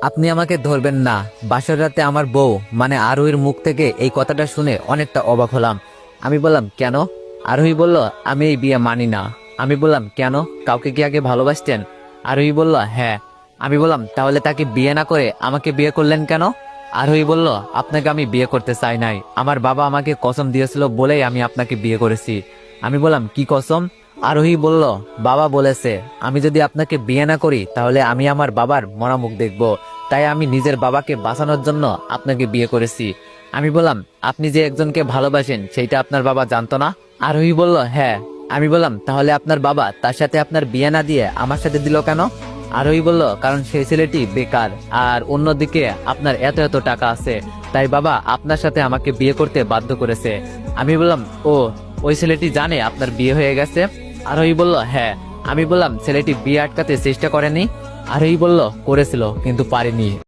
আপনি আমাকে ধরবেন না। বাসর রাতে আমার বউ মানে আরোহীর মুখ থেকে এই কথাটা শুনে অনেকটা অবাক হলাম। আমি বললাম, কেন? আরোহী বলল, আমি এই বিয়ে মানি না। আমি বললাম, কেন? কাউকে কি আগে ভালোবাসতেন? আরোহী বলল, হ্যাঁ। আমি বললাম, তাহলে তাকে বিয়ে না করে আমাকে বিয়ে করলেন কেন? আরোহী বলল, আপনাকে আমি বিয়ে করতে চাই নাই, আমার বাবা আমাকে কসম দিয়েছিল বলেই আমি আপনাকে বিয়ে করেছি। আমি বললাম, কি কসম? আরোহী বলল, বাবা বলেছে আমি যদি আপনাকে বিয়ে না করি তাহলে আমি আমার বাবার মরা মুখ দেখব, তাই আমি নিজের বাবাকে বাঁচানোর জন্য আপনাকে বিয়ে করেছি। আমি বললাম, আপনি যে একজনকে ভালোবাসেন সেইটা আপনার বাবা জানতো না? আরোহী বলল, হ্যাঁ। আমি বললাম, তাহলে আপনার বাবা তার সাথে আপনার বিয়ে না দিয়ে আমার সাথে দিল কেন? আরোহী বলল, কারণ সেই ছেলেটি বেকার, আর অন্যদিকে আপনার এত এত টাকা আছে, তাই বাবা আপনার সাথে আমাকে বিয়ে করতে বাধ্য করেছে। আমি বললাম, ও, ওই ছেলেটি জানে আপনার বিয়ে হয়ে গেছে? আরোহী বলল, হ্যাঁ। আমি বললাম, ছেলেটি বিয়ে আটকাতে চেষ্টা করেনি? আরোহী বলল, করেছিল কিন্তু পারেনি।